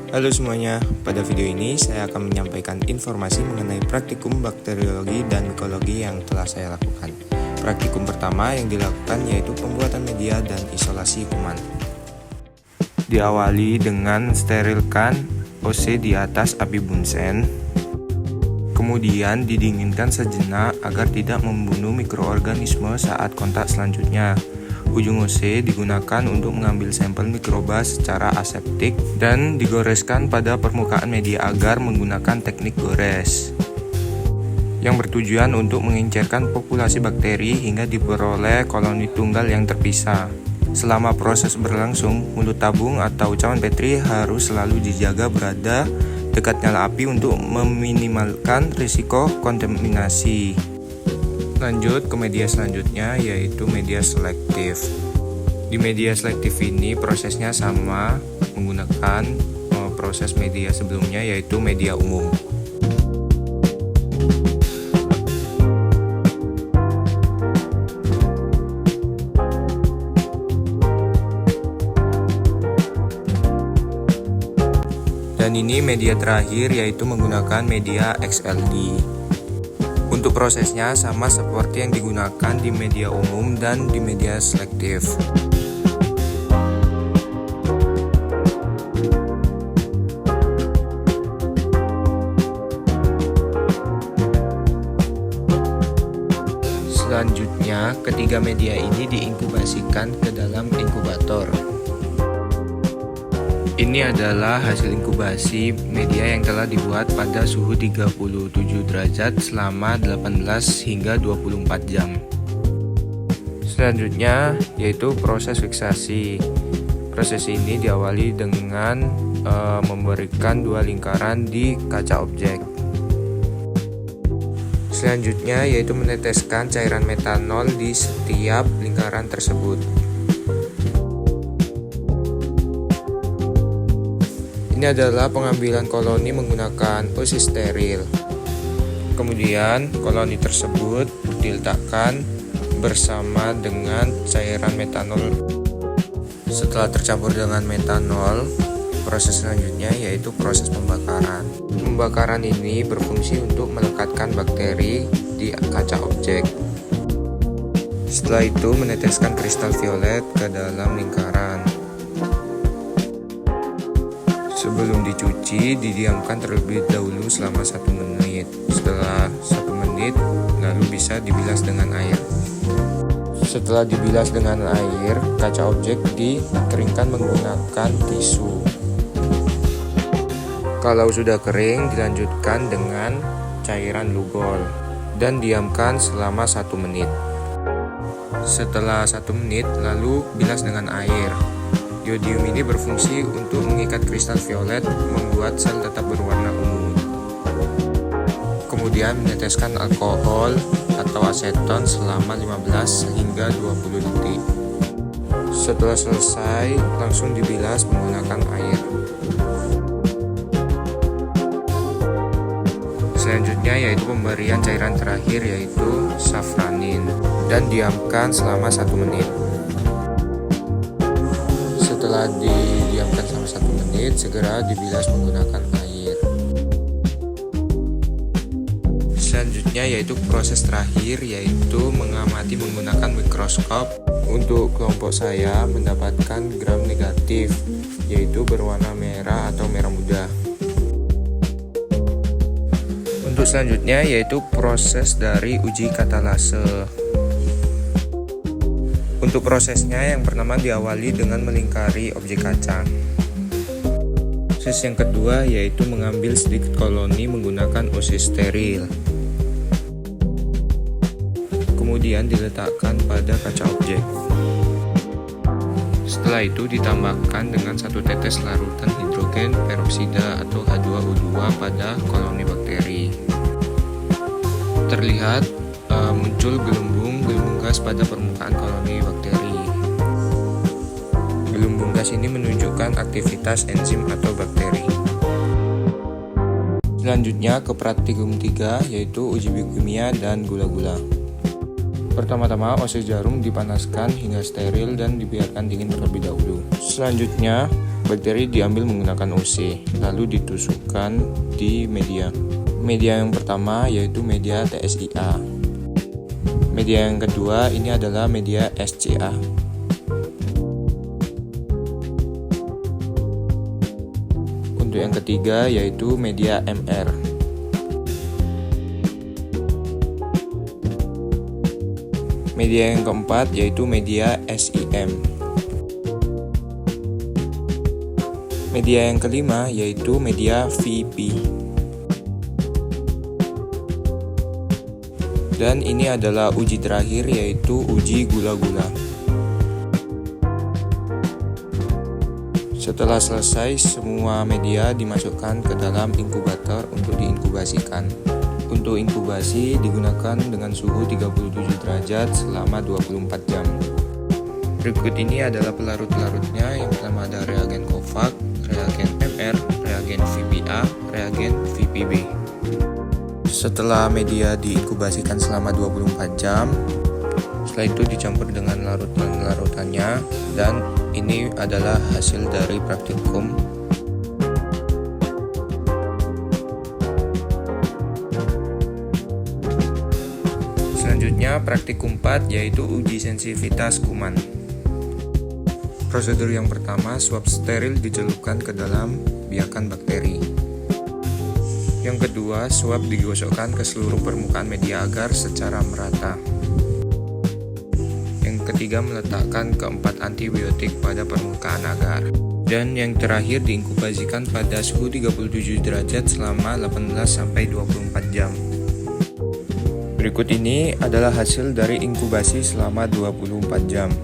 Halo semuanya, pada video ini saya akan menyampaikan informasi mengenai praktikum bakteriologi dan mikologi yang telah saya lakukan. Praktikum pertama yang dilakukan yaitu pembuatan media dan isolasi kuman. Diawali dengan sterilkan OC di atas api bunsen, kemudian didinginkan sejenak agar tidak membunuh mikroorganisme saat kontak selanjutnya. Ujung OC digunakan untuk mengambil sampel mikroba secara aseptik dan digoreskan pada permukaan media agar menggunakan teknik gores yang bertujuan untuk mengincerkan populasi bakteri hingga diperoleh koloni tunggal yang terpisah. Selama proses berlangsung, mulut tabung atau cawan Petri harus selalu dijaga berada dekat nyala api untuk meminimalkan risiko kontaminasi. Lanjut ke media selanjutnya, yaitu media selektif. Di media selektif ini prosesnya sama menggunakan proses media sebelumnya, yaitu media umum. Dan ini media terakhir, yaitu menggunakan media XLD. Untuk prosesnya sama seperti yang digunakan di media umum dan di media selektif. Selanjutnya, ketiga media ini diinkubasikan ke dalam inkubator. Ini adalah hasil inkubasi media yang telah dibuat pada suhu 37 derajat selama 18 hingga 24 jam. Selanjutnya yaitu proses fiksasi. Proses ini diawali dengan memberikan dua lingkaran di kaca objek. Selanjutnya yaitu meneteskan cairan metanol di setiap lingkaran tersebut. Ini adalah pengambilan koloni menggunakan OC steril. Kemudian koloni tersebut diletakkan bersama dengan cairan metanol. Setelah tercampur dengan metanol, proses selanjutnya yaitu proses pembakaran. Pembakaran ini berfungsi untuk melekatkan bakteri di kaca objek. Setelah itu meneteskan kristal violet ke dalam lingkaran. Sebelum dicuci, didiamkan terlebih dahulu selama 1 menit. Setelah 1 menit, lalu bisa dibilas dengan air. Setelah dibilas dengan air, kaca objek dikeringkan menggunakan tisu. Kalau sudah kering, dilanjutkan dengan cairan lugol dan diamkan selama 1 menit. Setelah 1 menit, lalu bilas dengan air. Iodium ini berfungsi untuk mengikat kristal violet, membuat sel tetap berwarna ungu. Kemudian meneteskan alkohol atau aseton selama 15 hingga 20 detik. Setelah selesai, langsung dibilas menggunakan air. Selanjutnya yaitu pemberian cairan terakhir, yaitu safranin, dan diamkan selama 1 menit. Setelah didiamkan selama 1 menit, segera dibilas menggunakan air. Selanjutnya yaitu proses terakhir, yaitu mengamati menggunakan mikroskop. Untuk kelompok saya mendapatkan gram negatif, yaitu berwarna merah atau merah muda. Untuk selanjutnya yaitu proses dari uji katalase. Untuk prosesnya yang pertama diawali dengan melingkari objek kaca. Proses yang kedua yaitu mengambil sedikit koloni menggunakan OC steril. Kemudian diletakkan pada kaca objek. Setelah itu ditambahkan dengan 1 tetes larutan hidrogen peroksida atau H2O2 pada koloni bakteri. Terlihat muncul gelembung gas pada permukaan koloni bakteri. Gelembung gas ini menunjukkan aktivitas enzim atau bakteri. Selanjutnya ke praktikum 3 yaitu uji biokimia dan gula-gula. Pertama-tama OC jarum dipanaskan hingga steril dan dibiarkan dingin terlebih dahulu. Selanjutnya Bakteri diambil menggunakan OC, lalu ditusukkan di media. Media yang pertama yaitu media TSIA. Media yang kedua ini adalah media SCA. Untuk yang ketiga yaitu media MR. Media yang keempat yaitu media SIM. Media yang kelima yaitu media VP. Dan ini adalah uji terakhir yaitu uji gula-gula. Setelah selesai, semua media dimasukkan ke dalam inkubator untuk diinkubasikan. Untuk inkubasi digunakan dengan suhu 37 derajat selama 24 jam. Berikut ini adalah pelarut-pelarutnya. Yang pertama ada reagen COVAX, reagen MR, reagen VPA, reagen VPB. Setelah media diinkubasikan selama 24 jam, setelah itu dicampur dengan larutan-larutannya, dan ini adalah hasil dari praktikum. Selanjutnya praktikum 4 yaitu uji sensitivitas kuman. Prosedur yang pertama, swab steril dicelupkan ke dalam biakan bakteri. Yang kedua, swab digosokkan ke seluruh permukaan media agar secara merata. Yang ketiga, meletakkan keempat antibiotik pada permukaan agar. Dan yang terakhir, diinkubasikan pada suhu 37 derajat selama 18-24 jam. Berikut ini adalah hasil dari inkubasi selama 24 jam.